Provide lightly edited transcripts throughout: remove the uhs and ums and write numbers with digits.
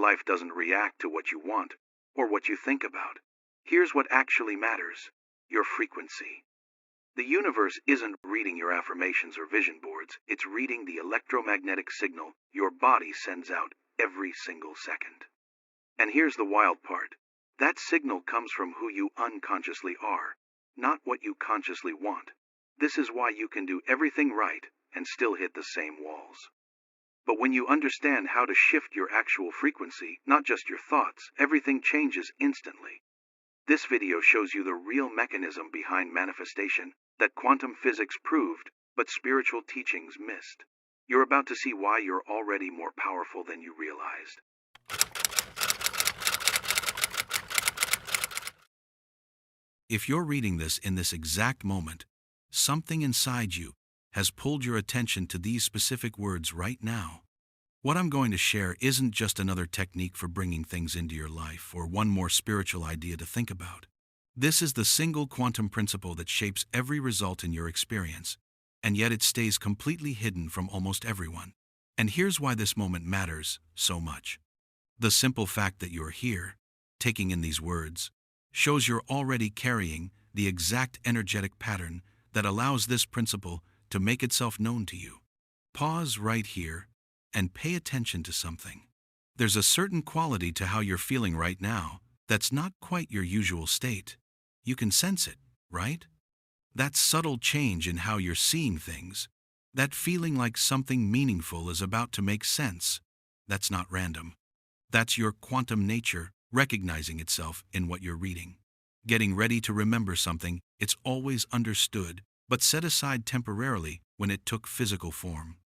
life doesn't react to what you want or what you think about. Here's what actually matters: your frequency. The universe isn't reading your affirmations or vision boards, it's reading the electromagnetic signal your body sends out every single second. And here's the wild part: that signal comes from who you unconsciously are, not what you consciously want. This is why you can do everything right and still hit the same walls. But when you understand how to shift your actual frequency, not just your thoughts, everything changes instantly. This video shows you the real mechanism behind manifestation that quantum physics proved, but spiritual teachings missed. You're about to see why you're already more powerful than you realized. If you're reading this in this exact moment, something inside you has pulled your attention to these specific words right now. What I'm going to share isn't just another technique for bringing things into your life or one more spiritual idea to think about. This is the single quantum principle that shapes every result in your experience, and yet it stays completely hidden from almost everyone. And here's why this moment matters so much. The simple fact that you're here, taking in these words, shows you're already carrying the exact energetic pattern that allows this principle to make itself known to you. Pause right here and pay attention to something. There's a certain quality to how you're feeling right now that's not quite your usual state. You can sense it, right? That subtle change in how you're seeing things, that feeling like something meaningful is about to make sense, that's not random. That's your quantum nature recognizing itself in what you're reading. Getting ready to remember something it's always understood, but set aside temporarily when it took physical form.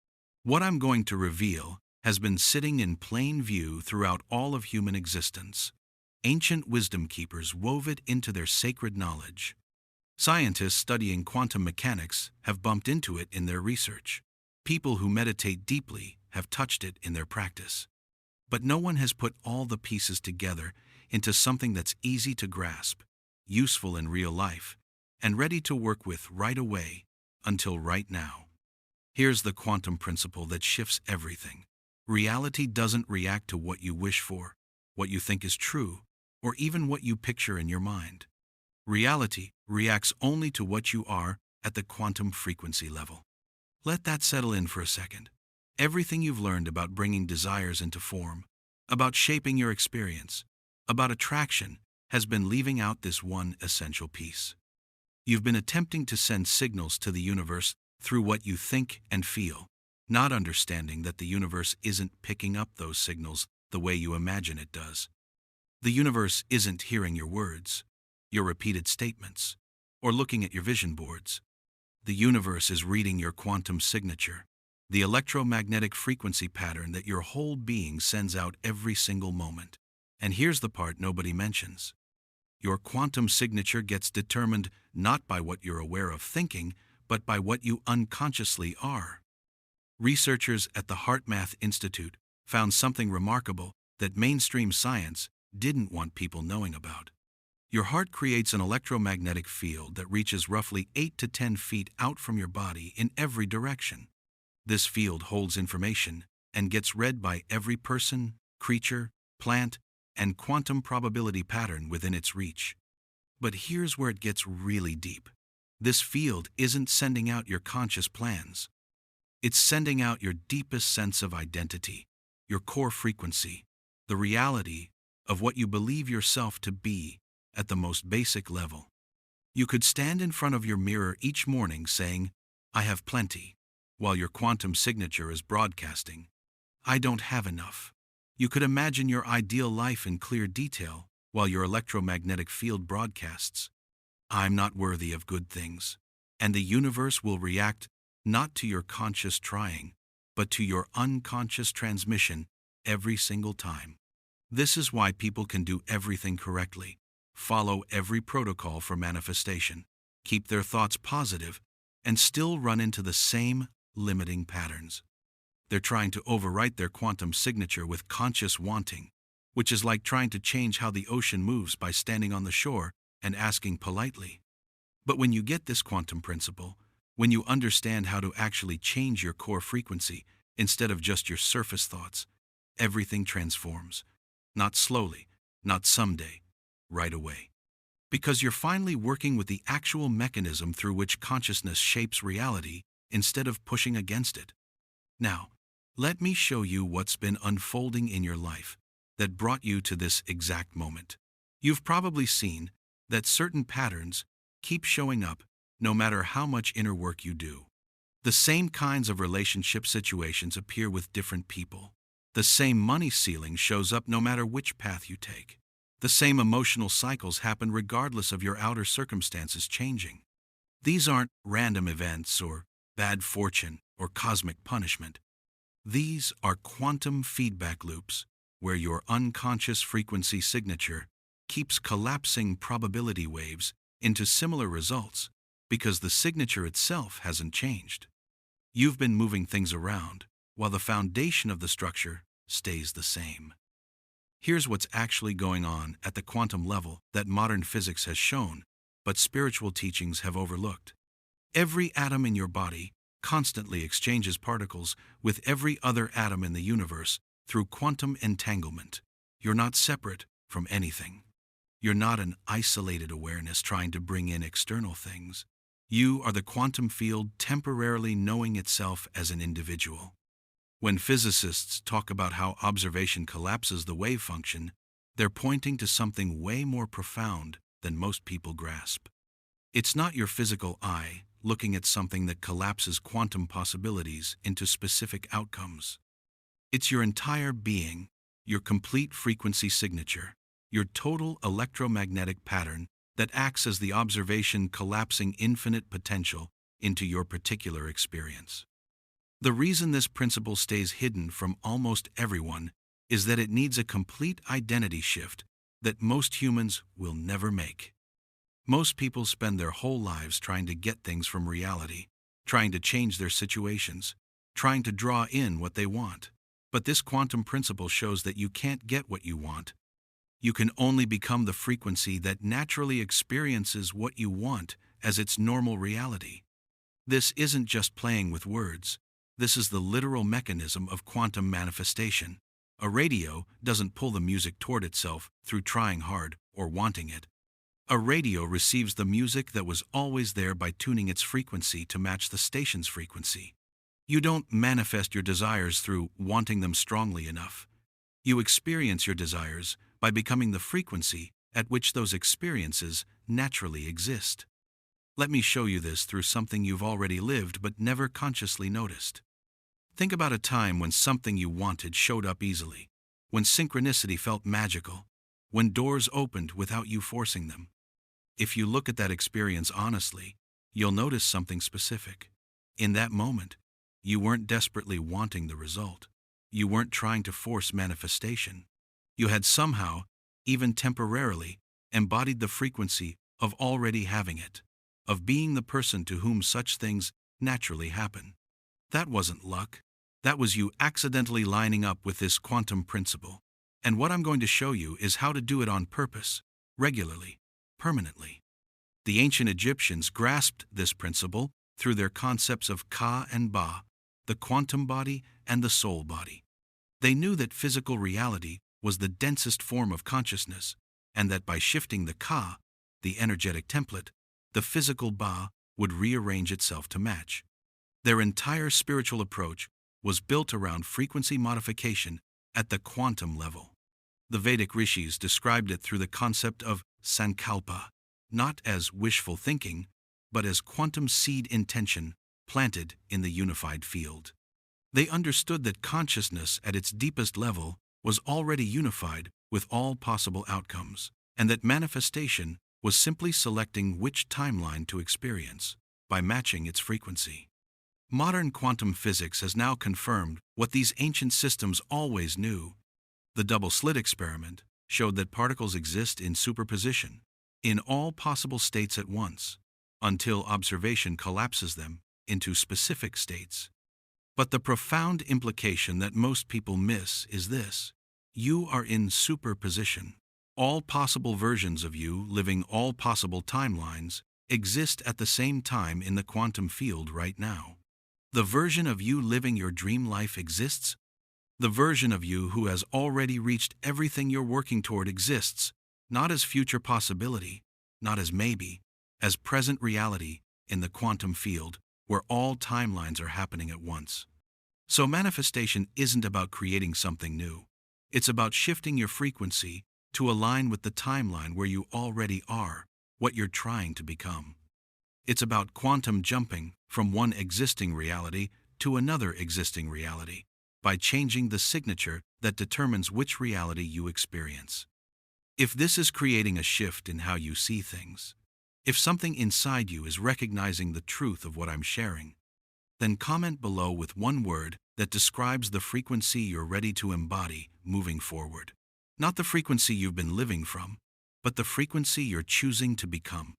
What I'm going to reveal has been sitting in plain view throughout all of human existence. Ancient wisdom keepers wove it into their sacred knowledge. Scientists studying quantum mechanics have bumped into it in their research. People who meditate deeply have touched it in their practice. But no one has put all the pieces together into something that's easy to grasp, useful in real life, and ready to work with right away, until right now. Here's the quantum principle that shifts everything. Reality doesn't react to what you wish for, what you think is true, or even what you picture in your mind. Reality reacts only to what you are at the quantum frequency level. Let that settle in for a second. Everything you've learned about bringing desires into form, about shaping your experience, about attraction, has been leaving out this one essential piece. You've been attempting to send signals to the universe through what you think and feel, not understanding that the universe isn't picking up those signals the way you imagine it does. The universe isn't hearing your words, your repeated statements, or looking at your vision boards. The universe is reading your quantum signature, the electromagnetic frequency pattern that your whole being sends out every single moment. And here's the part nobody mentions. Your quantum signature gets determined not by what you're aware of thinking, but by what you unconsciously are. Researchers at the HeartMath Institute found something remarkable that mainstream science didn't want people knowing about. Your heart creates an electromagnetic field that reaches roughly 8 to 10 feet out from your body in every direction. This field holds information and gets read by every person, creature, plant, and quantum probability pattern within its reach. But here's where it gets really deep. This field isn't sending out your conscious plans. It's sending out your deepest sense of identity, your core frequency, the reality of what you believe yourself to be at the most basic level. You could stand in front of your mirror each morning saying, "I have plenty," while your quantum signature is broadcasting, "I don't have enough." You could imagine your ideal life in clear detail while your electromagnetic field broadcasts, "I'm not worthy of good things," and the universe will react not to your conscious trying, but to your unconscious transmission every single time. This is why people can do everything correctly, follow every protocol for manifestation, keep their thoughts positive, and still run into the same limiting patterns. They're trying to overwrite their quantum signature with conscious wanting, which is like trying to change how the ocean moves by standing on the shore and asking politely. But when you get this quantum principle, when you understand how to actually change your core frequency instead of just your surface thoughts, everything transforms. Not slowly, not someday, right away. Because you're finally working with the actual mechanism through which consciousness shapes reality instead of pushing against it. Now, let me show you what's been unfolding in your life that brought you to this exact moment. You've probably seen that certain patterns keep showing up no matter how much inner work you do. The same kinds of relationship situations appear with different people. The same money ceiling shows up no matter which path you take. The same emotional cycles happen regardless of your outer circumstances changing. These aren't random events or bad fortune or cosmic punishment. These are quantum feedback loops where your unconscious frequency signature keeps collapsing probability waves into similar results because the signature itself hasn't changed. You've been moving things around while the foundation of the structure stays the same. Here's what's actually going on at the quantum level that modern physics has shown, but spiritual teachings have overlooked. Every atom in your body constantly exchanges particles with every other atom in the universe through quantum entanglement. You're not separate from anything. You're not an isolated awareness trying to bring in external things. You are the quantum field temporarily knowing itself as an individual. When physicists talk about how observation collapses the wave function, they're pointing to something way more profound than most people grasp. It's not your physical eye looking at something that collapses quantum possibilities into specific outcomes. It's your entire being, your complete frequency signature, your total electromagnetic pattern that acts as the observation collapsing infinite potential into your particular experience. The reason this principle stays hidden from almost everyone is that it needs a complete identity shift that most humans will never make. Most people spend their whole lives trying to get things from reality, trying to change their situations, trying to draw in what they want. But this quantum principle shows that you can't get what you want. You can only become the frequency that naturally experiences what you want as its normal reality. This isn't just playing with words. This is the literal mechanism of quantum manifestation. A radio doesn't pull the music toward itself through trying hard or wanting it. A radio receives the music that was always there by tuning its frequency to match the station's frequency. You don't manifest your desires through wanting them strongly enough. You experience your desires by becoming the frequency at which those experiences naturally exist. Let me show you this through something you've already lived but never consciously noticed. Think about a time when something you wanted showed up easily, when synchronicity felt magical, when doors opened without you forcing them. If you look at that experience honestly, you'll notice something specific. In that moment, you weren't desperately wanting the result. You weren't trying to force manifestation. You had somehow, even temporarily, embodied the frequency of already having it, of being the person to whom such things naturally happen. That wasn't luck. That was you accidentally lining up with this quantum principle. And what I'm going to show you is how to do it on purpose, regularly, permanently. The ancient Egyptians grasped this principle through their concepts of Ka and Ba, the quantum body and the soul body. They knew that physical reality was the densest form of consciousness, and that by shifting the Ka, the energetic template, the physical Ba would rearrange itself to match. Their entire spiritual approach was built around frequency modification at the quantum level. The Vedic rishis described it through the concept of sankalpa, not as wishful thinking, but as quantum seed intention planted in the unified field. They understood that consciousness at its deepest level was already unified with all possible outcomes, and that manifestation was simply selecting which timeline to experience by matching its frequency. Modern quantum physics has now confirmed what these ancient systems always knew. The double-slit experiment showed that particles exist in superposition, in all possible states at once, until observation collapses them into specific states. But the profound implication that most people miss is this: you are in superposition. All possible versions of you living all possible timelines exist at the same time in the quantum field right now. The version of you living your dream life exists. The version of you who has already reached everything you're working toward exists, not as future possibility, not as maybe, as present reality in the quantum field where all timelines are happening at once. So manifestation isn't about creating something new. It's about shifting your frequency to align with the timeline where you already are, what you're trying to become. It's about quantum jumping from one existing reality to another existing reality by changing the signature that determines which reality you experience. If this is creating a shift in how you see things, if something inside you is recognizing the truth of what I'm sharing, then comment below with one word that describes the frequency you're ready to embody moving forward. Not the frequency you've been living from, but the frequency you're choosing to become.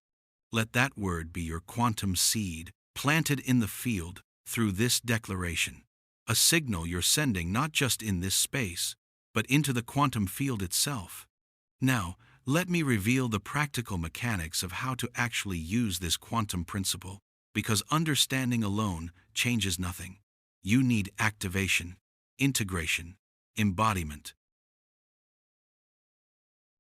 Let that word be your quantum seed, planted in the field through this declaration. A signal you're sending not just in this space, but into the quantum field itself. Now, let me reveal the practical mechanics of how to actually use this quantum principle, because understanding alone changes nothing. You need activation, integration, embodiment.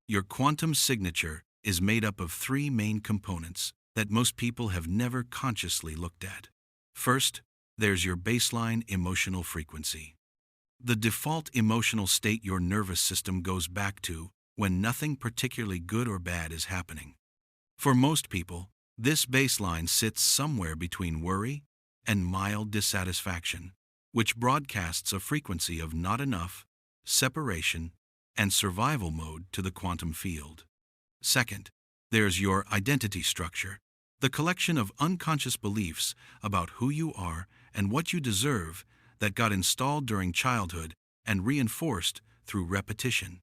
Your quantum signature is made up of three main components that most people have never consciously looked at. First, there's your baseline emotional frequency. The default emotional state your nervous system goes back to when nothing particularly good or bad is happening. For most people, this baseline sits somewhere between worry and mild dissatisfaction, which broadcasts a frequency of not enough, separation, and survival mode to the quantum field. Second, there's your identity structure, the collection of unconscious beliefs about who you are and what you deserve that got installed during childhood and reinforced through repetition.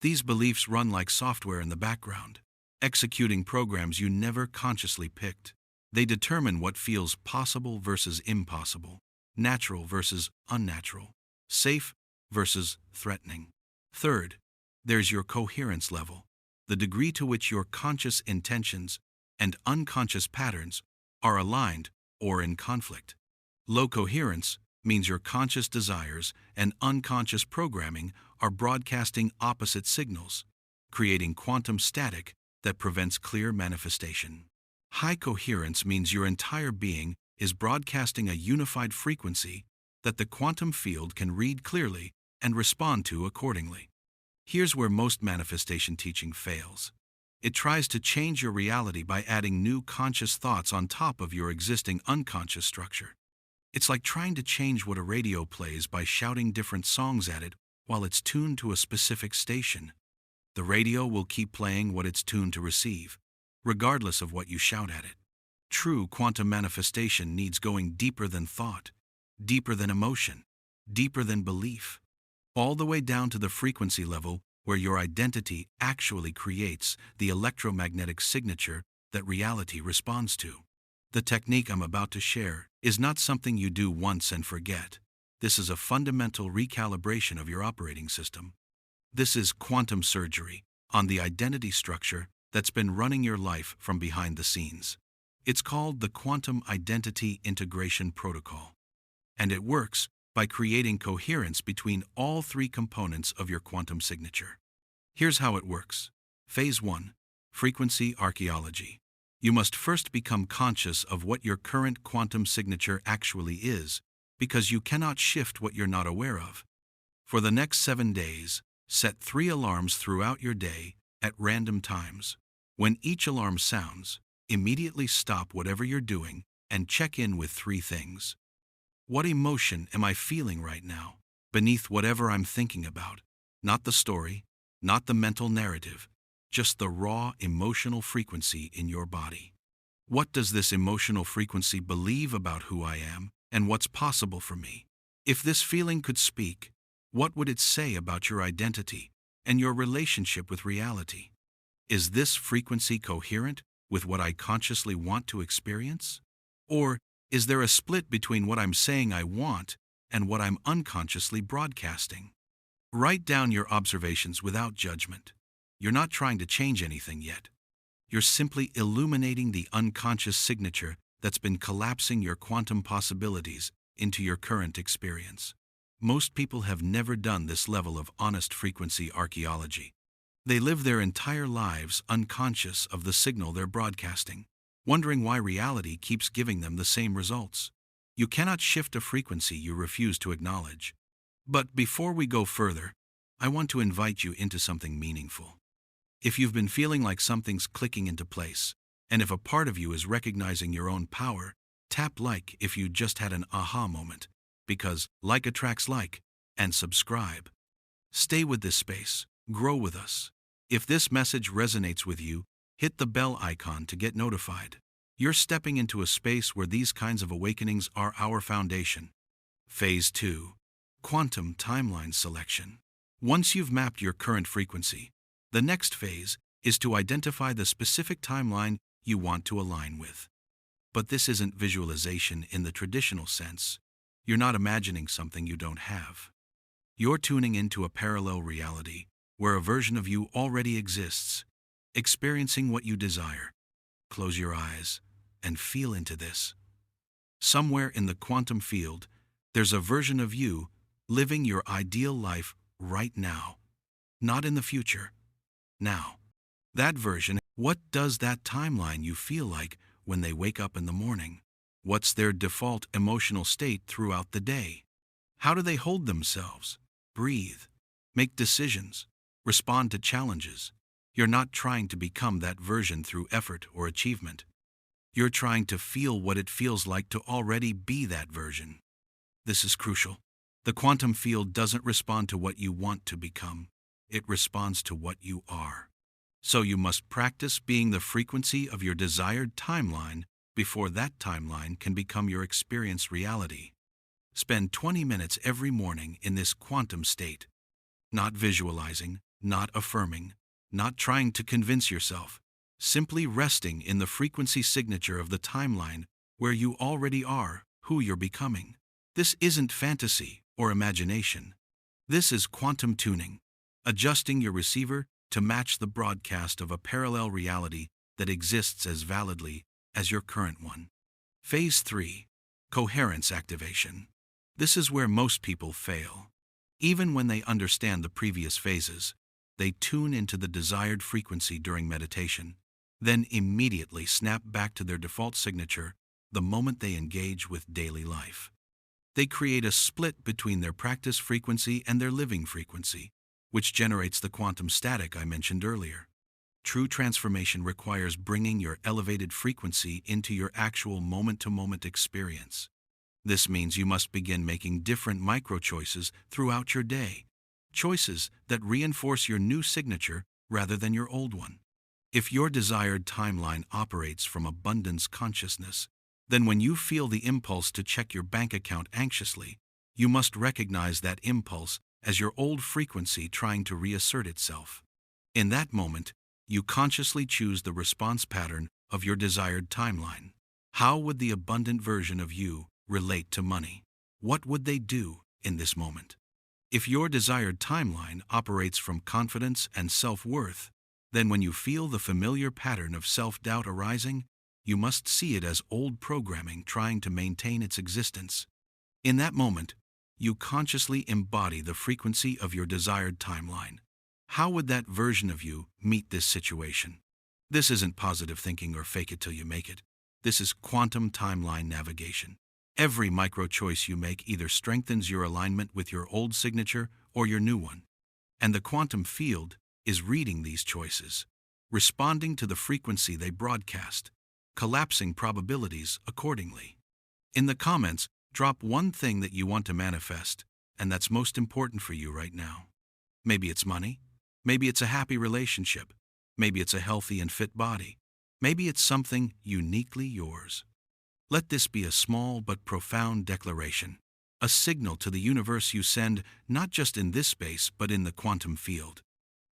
These beliefs run like software in the background, executing programs you never consciously picked. They determine what feels possible versus impossible, natural versus unnatural, safe versus threatening. Third, there's your coherence level, the degree to which your conscious intentions and unconscious patterns are aligned or in conflict. Low coherence means your conscious desires and unconscious programming are broadcasting opposite signals, creating quantum static that prevents clear manifestation. High coherence means your entire being is broadcasting a unified frequency that the quantum field can read clearly and respond to accordingly. Here's where most manifestation teaching fails. It tries to change your reality by adding new conscious thoughts on top of your existing unconscious structure. It's like trying to change what a radio plays by shouting different songs at it while it's tuned to a specific station. The radio will keep playing what it's tuned to receive, regardless of what you shout at it. True quantum manifestation needs going deeper than thought, deeper than emotion, deeper than belief, all the way down to the frequency level where your identity actually creates the electromagnetic signature that reality responds to. The technique I'm about to share is not something you do once and forget. This is a fundamental recalibration of your operating system. This is quantum surgery on the identity structure that's been running your life from behind the scenes. It's called the Quantum Identity Integration Protocol, and it works by creating coherence between all three components of your quantum signature. Here's how it works. Phase 1. Frequency Archaeology. You must first become conscious of what your current quantum signature actually is, because you cannot shift what you're not aware of. For the next 7 days, set 3 alarms throughout your day at random times. When each alarm sounds, immediately stop whatever you're doing and check in with 3 things. What emotion am I feeling right now, beneath whatever I'm thinking about? Not the story, not the mental narrative, just the raw emotional frequency in your body. What does this emotional frequency believe about who I am and what's possible for me? If this feeling could speak, what would it say about your identity and your relationship with reality? Is this frequency coherent with what I consciously want to experience? Or is there a split between what I'm saying I want and what I'm unconsciously broadcasting? Write down your observations without judgment. You're not trying to change anything yet. You're simply illuminating the unconscious signature that's been collapsing your quantum possibilities into your current experience. Most people have never done this level of honest frequency archaeology. They live their entire lives unconscious of the signal they're broadcasting, wondering why reality keeps giving them the same results. You cannot shift a frequency you refuse to acknowledge. But before we go further, I want to invite you into something meaningful. If you've been feeling like something's clicking into place, and if a part of you is recognizing your own power, tap like if you just had an aha moment, because like attracts like, and subscribe. Stay with this space, grow with us. If this message resonates with you, hit the bell icon to get notified. You're stepping into a space where these kinds of awakenings are our foundation. Phase 2. Quantum Timeline Selection. Once you've mapped your current frequency, the next phase is to identify the specific timeline you want to align with. But this isn't visualization in the traditional sense. You're not imagining something you don't have. You're tuning into a parallel reality where a version of you already exists, experiencing what you desire. Close your eyes and feel into this. Somewhere in the quantum field, there's a version of you living your ideal life right now, not in the future, now. That version, what does that timeline you feel like when they wake up in the morning? What's their default emotional state throughout the day? How do they hold themselves, breathe, make decisions, respond to challenges? You're not trying to become that version through effort or achievement. You're trying to feel what it feels like to already be that version. This is crucial. The quantum field doesn't respond to what you want to become. It responds to what you are. So you must practice being the frequency of your desired timeline before that timeline can become your experienced reality. Spend 20 minutes every morning in this quantum state, not visualizing, not affirming, not trying to convince yourself, simply resting in the frequency signature of the timeline where you already are who you're becoming. This isn't fantasy or imagination. This is quantum tuning, adjusting your receiver to match the broadcast of a parallel reality that exists as validly as your current one. Phase 3. Coherence Activation. This is where most people fail. Even when they understand the previous phases, they tune into the desired frequency during meditation, then immediately snap back to their default signature the moment they engage with daily life. They create a split between their practice frequency and their living frequency, which generates the quantum static I mentioned earlier. True transformation requires bringing your elevated frequency into your actual moment-to-moment experience. This means you must begin making different micro-choices throughout your day, choices that reinforce your new signature rather than your old one. If your desired timeline operates from abundance consciousness, then when you feel the impulse to check your bank account anxiously, you must recognize that impulse as your old frequency trying to reassert itself. In that moment, you consciously choose the response pattern of your desired timeline. How would the abundant version of you relate to money? What would they do in this moment? If your desired timeline operates from confidence and self-worth, then when you feel the familiar pattern of self-doubt arising, you must see it as old programming trying to maintain its existence. In that moment, you consciously embody the frequency of your desired timeline. How would that version of you meet this situation? This isn't positive thinking or fake it till you make it. This is quantum timeline navigation. Every micro-choice you make either strengthens your alignment with your old signature or your new one. And the quantum field is reading these choices, responding to the frequency they broadcast, collapsing probabilities accordingly. In the comments, drop one thing that you want to manifest, and that's most important for you right now. Maybe it's money. Maybe it's a happy relationship. Maybe it's a healthy and fit body. Maybe it's something uniquely yours. Let this be a small but profound declaration, a signal to the universe you send not just in this space but in the quantum field.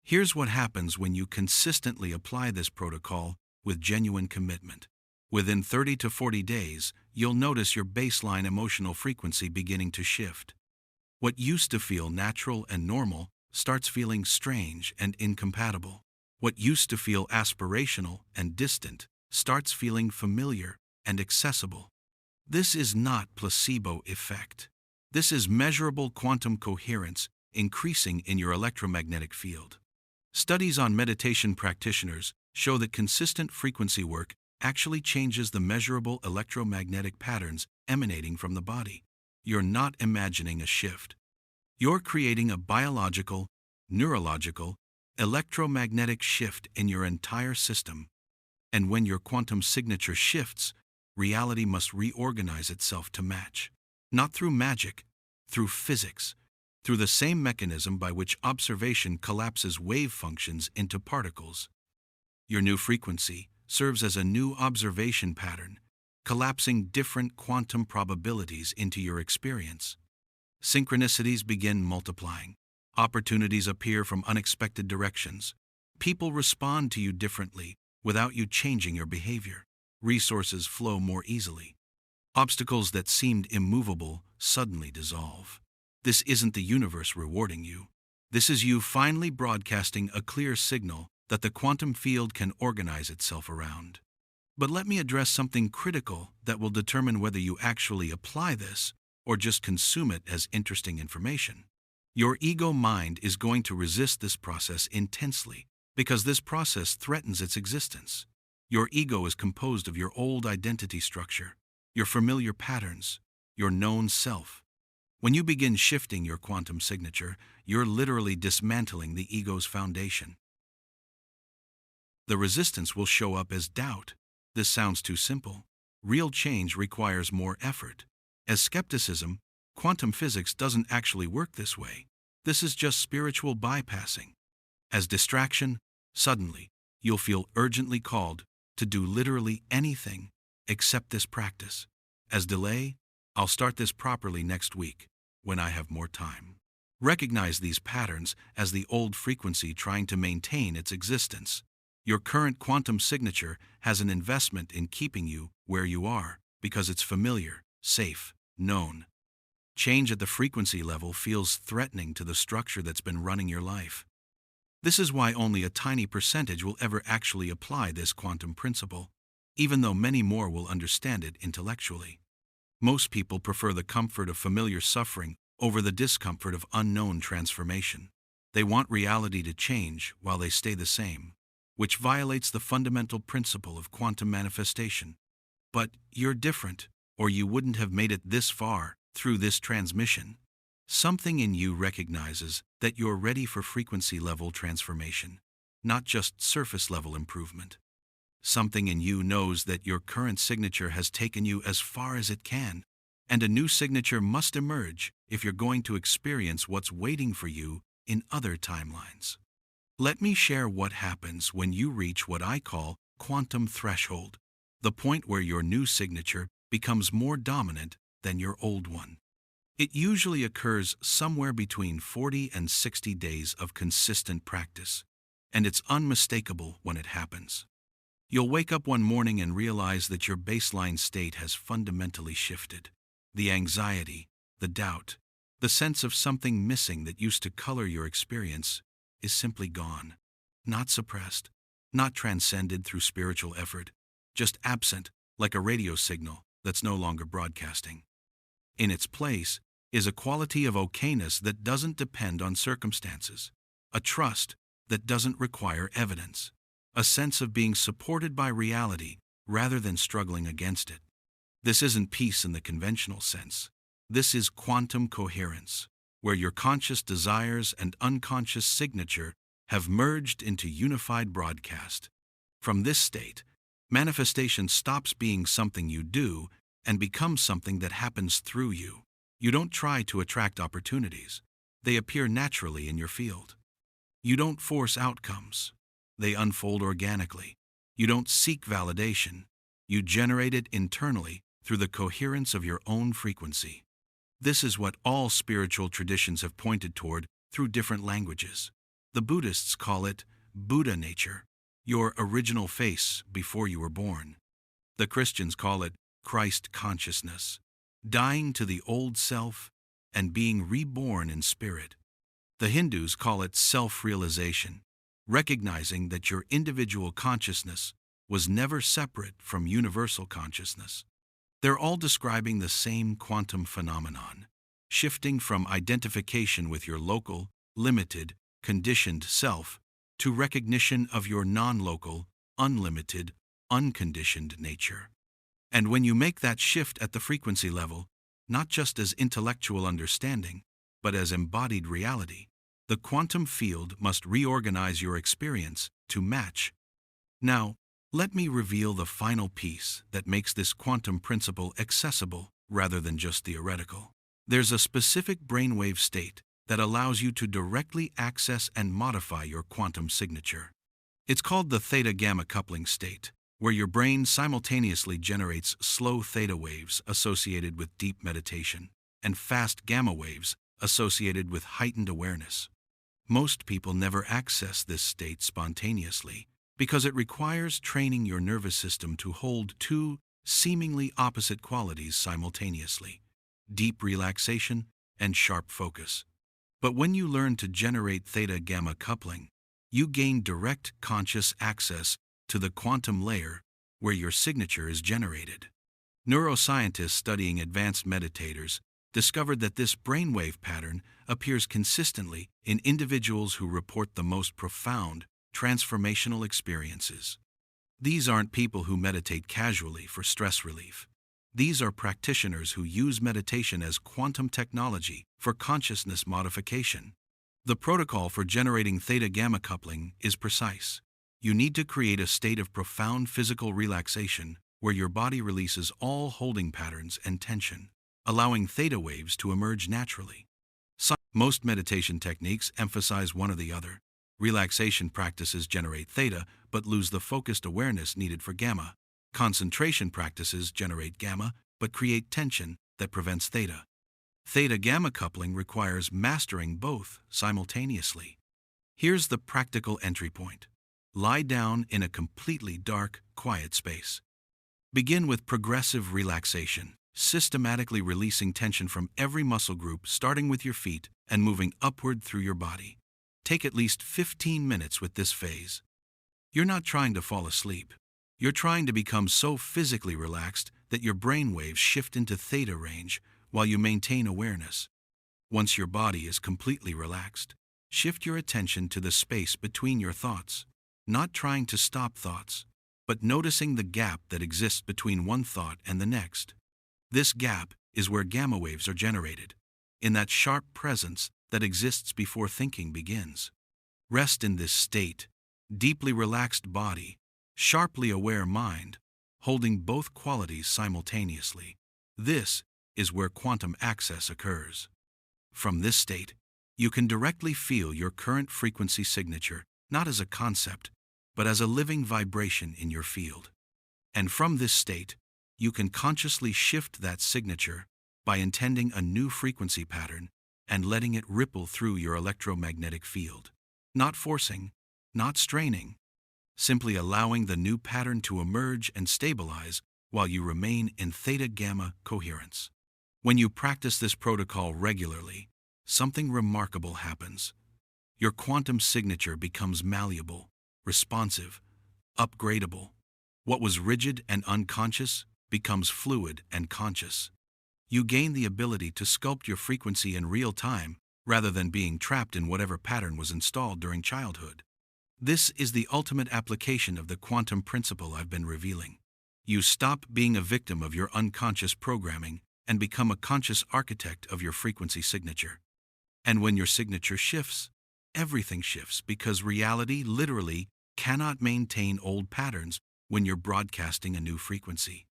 Here's what happens when you consistently apply this protocol with genuine commitment. Within 30 to 40 days, you'll notice your baseline emotional frequency beginning to shift. What used to feel natural and normal starts feeling strange and incompatible. What used to feel aspirational and distant starts feeling familiar and accessible. This is not placebo effect. This is measurable quantum coherence increasing in your electromagnetic field. Studies on meditation practitioners show that consistent frequency work actually changes the measurable electromagnetic patterns emanating from the body. You're not imagining a shift. You're creating a biological, neurological, electromagnetic shift in your entire system. And when your quantum signature shifts, reality must reorganize itself to match. Not through magic, through physics, through the same mechanism by which observation collapses wave functions into particles. Your new frequency serves as a new observation pattern, collapsing different quantum probabilities into your experience. Synchronicities begin multiplying. Opportunities appear from unexpected directions. People respond to you differently without you changing your behavior. Resources flow more easily. Obstacles that seemed immovable suddenly dissolve. This isn't the universe rewarding you. This is you finally broadcasting a clear signal that the quantum field can organize itself around. But let me address something critical that will determine whether you actually apply this or just consume it as interesting information. Your ego mind is going to resist this process intensely because this process threatens its existence. Your ego is composed of your old identity structure, your familiar patterns, your known self. When you begin shifting your quantum signature, you're literally dismantling the ego's foundation. The resistance will show up as doubt. This sounds too simple. Real change requires more effort. As skepticism, quantum physics doesn't actually work this way. This is just spiritual bypassing. As distraction, suddenly, you'll feel urgently called to do literally anything except this practice. As delay, I'll start this properly next week, when I have more time. Recognize these patterns as the old frequency trying to maintain its existence. Your current quantum signature has an investment in keeping you where you are because it's familiar, safe, known. Change at the frequency level feels threatening to the structure that's been running your life. This is why only a tiny percentage will ever actually apply this quantum principle, even though many more will understand it intellectually. Most people prefer the comfort of familiar suffering over the discomfort of unknown transformation. They want reality to change while they stay the same, which violates the fundamental principle of quantum manifestation. But you're different, or you wouldn't have made it this far through this transmission. Something in you recognizes that you're ready for frequency-level transformation, not just surface-level improvement. Something in you knows that your current signature has taken you as far as it can, and a new signature must emerge if you're going to experience what's waiting for you in other timelines. Let me share what happens when you reach what I call quantum threshold, the point where your new signature becomes more dominant than your old one. It usually occurs somewhere between 40 and 60 days of consistent practice, and it's unmistakable when it happens. You'll wake up one morning and realize that your baseline state has fundamentally shifted. The anxiety, the doubt, the sense of something missing that used to color your experience is simply gone. Not suppressed, not transcended through spiritual effort, just absent like a radio signal that's no longer broadcasting. In its place is a quality of okayness that doesn't depend on circumstances, a trust that doesn't require evidence, a sense of being supported by reality rather than struggling against it. This isn't peace in the conventional sense. This is quantum coherence, where your conscious desires and unconscious signature have merged into unified broadcast. From this state, manifestation stops being something you do and becomes something that happens through you. You don't try to attract opportunities. They appear naturally in your field. You don't force outcomes. They unfold organically. You don't seek validation. You generate it internally through the coherence of your own frequency. This is what all spiritual traditions have pointed toward through different languages. The Buddhists call it Buddha nature, your original face before you were born. The Christians call it Christ consciousness, dying to the old self and being reborn in spirit. The Hindus call it self-realization, recognizing that your individual consciousness was never separate from universal consciousness. They're all describing the same quantum phenomenon, shifting from identification with your local, limited, conditioned self to recognition of your non-local, unlimited, unconditioned nature. And when you make that shift at the frequency level, not just as intellectual understanding, but as embodied reality, the quantum field must reorganize your experience to match. Now, let me reveal the final piece that makes this quantum principle accessible rather than just theoretical. There's a specific brainwave state that allows you to directly access and modify your quantum signature. It's called the theta-gamma coupling state, where your brain simultaneously generates slow theta waves associated with deep meditation and fast gamma waves associated with heightened awareness. Most people never access this state spontaneously because it requires training your nervous system to hold two seemingly opposite qualities simultaneously: deep relaxation and sharp focus. But when you learn to generate theta-gamma coupling, you gain direct conscious access to the quantum layer where your signature is generated. Neuroscientists studying advanced meditators discovered that this brainwave pattern appears consistently in individuals who report the most profound, transformational experiences. These aren't people who meditate casually for stress relief. These are practitioners who use meditation as quantum technology for consciousness modification. The protocol for generating theta-gamma coupling is precise. You need to create a state of profound physical relaxation where your body releases all holding patterns and tension, allowing theta waves to emerge naturally. Most meditation techniques emphasize one or the other. Relaxation practices generate theta but lose the focused awareness needed for gamma. Concentration practices generate gamma but create tension that prevents theta. Theta-gamma coupling requires mastering both simultaneously. Here's the practical entry point. Lie down in a completely dark, quiet space. Begin with progressive relaxation, systematically releasing tension from every muscle group, starting with your feet and moving upward through your body. Take at least 15 minutes with this phase. You're not trying to fall asleep. You're trying to become so physically relaxed that your brain waves shift into theta range while you maintain awareness. Once your body is completely relaxed, shift your attention to the space between your thoughts, not trying to stop thoughts, but noticing the gap that exists between one thought and the next. This gap is where gamma waves are generated, in that sharp presence that exists before thinking begins. Rest in this state, deeply relaxed body, sharply aware mind, holding both qualities simultaneously. This is where quantum access occurs. From this state, you can directly feel your current frequency signature, not as a concept, but as a living vibration in your field. And from this state, you can consciously shift that signature by intending a new frequency pattern and letting it ripple through your electromagnetic field. Not forcing, not straining, simply allowing the new pattern to emerge and stabilize while you remain in theta-gamma coherence. When you practice this protocol regularly, something remarkable happens. Your quantum signature becomes malleable, responsive, upgradable. What was rigid and unconscious becomes fluid and conscious. You gain the ability to sculpt your frequency in real time rather than being trapped in whatever pattern was installed during childhood. This is the ultimate application of the quantum principle I've been revealing. You stop being a victim of your unconscious programming and become a conscious architect of your frequency signature. And when your signature shifts, everything shifts because reality literally cannot maintain old patterns when you're broadcasting a new frequency.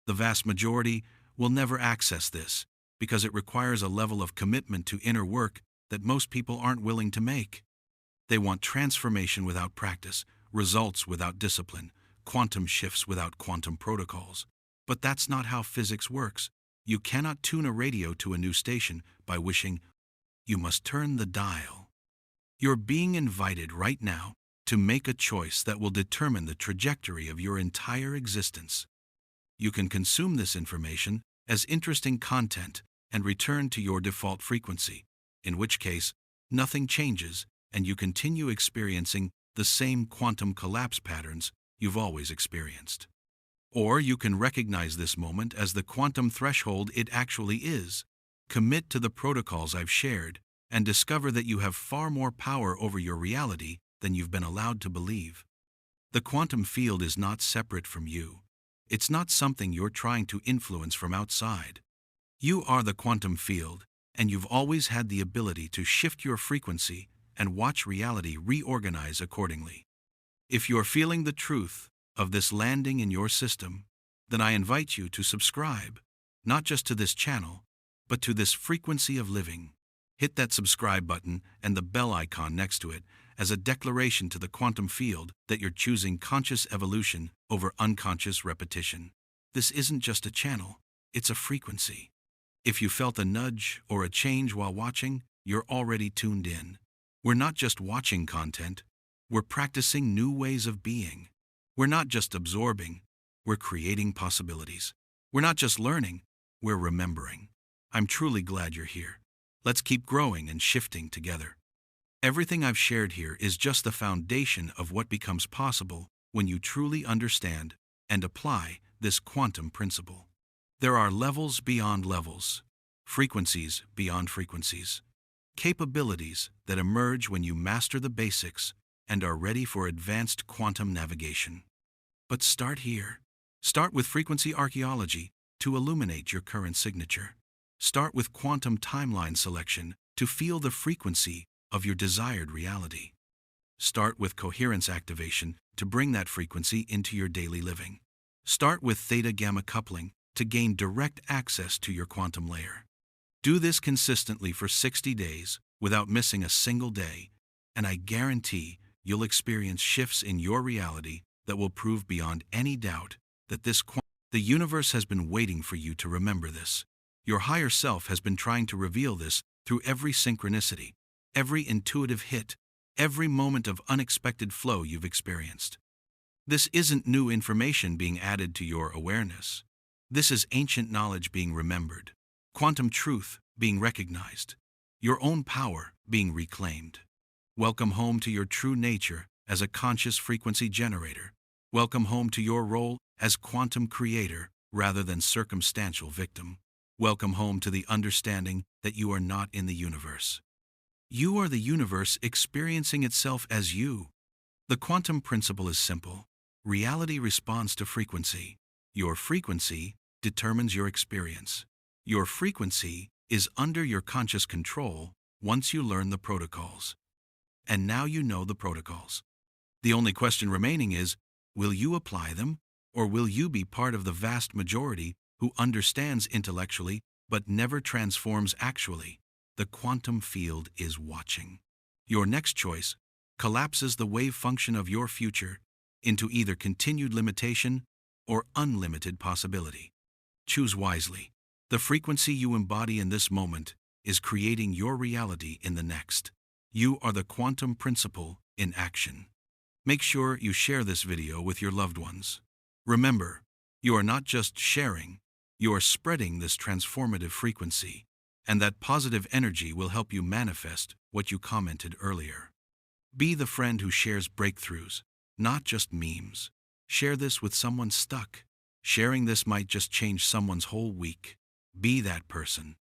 The vast majority will never access this because it requires a level of commitment to inner work that most people aren't willing to make. They want transformation without practice, results without discipline, quantum shifts without quantum protocols. But that's not how physics works. You cannot tune a radio to a new station by wishing. You must turn the dial. You're being invited right now to make a choice that will determine the trajectory of your entire existence. You can consume this information as interesting content and return to your default frequency, in which case nothing changes and you continue experiencing the same quantum collapse patterns you've always experienced. Or you can recognize this moment as the quantum threshold it actually is, Commit to the protocols I've shared and discover that you have far more power over your reality than you've been allowed to believe. The quantum field is not separate from you. It's not something you're trying to influence from outside. You are the quantum field, and you've always had the ability to shift your frequency and watch reality reorganize accordingly. If you're feeling the truth of this landing in your system, then I invite you to subscribe, not just to this channel, but to this frequency of living. Hit that subscribe button and the bell icon next to it as a declaration to the quantum field that you're choosing conscious evolution over unconscious repetition. This isn't just a channel, it's a frequency. If you felt a nudge or a change while watching, you're already tuned in. We're not just watching content, we're practicing new ways of being. We're not just absorbing, we're creating possibilities. We're not just learning, we're remembering. I'm truly glad you're here. Let's keep growing and shifting together. Everything I've shared here is just the foundation of what becomes possible when you truly understand and apply this quantum principle. There are levels beyond levels, frequencies beyond frequencies, capabilities that emerge when you master the basics and are ready for advanced quantum navigation. But start here. Start with frequency archaeology to illuminate your current signature. Start with quantum timeline selection to feel the frequency of your desired reality. Start with coherence activation to bring that frequency into your daily living. Start with theta-gamma coupling to gain direct access to your quantum layer. Do this consistently for 60 days without missing a single day, and I guarantee you'll experience shifts in your reality that will prove beyond any doubt that the universe has been waiting for you to remember this. Your higher self has been trying to reveal this through every synchronicity, every intuitive hit, every moment of unexpected flow you've experienced. This isn't new information being added to your awareness. This is ancient knowledge being remembered, quantum truth being recognized, your own power being reclaimed. Welcome home to your true nature as a conscious frequency generator. Welcome home to your role as quantum creator rather than circumstantial victim. Welcome home to the understanding that you are not in the universe. You are the universe experiencing itself as you. The quantum principle is simple. Reality responds to frequency. Your frequency determines your experience. Your frequency is under your conscious control once you learn the protocols. And now you know the protocols. The only question remaining is, will you apply them, or will you be part of the vast majority who understands intellectually but never transforms actually? The quantum field is watching. Your next choice collapses the wave function of your future into either continued limitation or unlimited possibility. Choose wisely. The frequency you embody in this moment is creating your reality in the next. You are the quantum principle in action. Make sure you share this video with your loved ones. Remember, you are not just sharing, you are spreading this transformative frequency, and that positive energy will help you manifest what you commented earlier. Be the friend who shares breakthroughs, not just memes. Share this with someone stuck. Sharing this might just change someone's whole week. Be that person.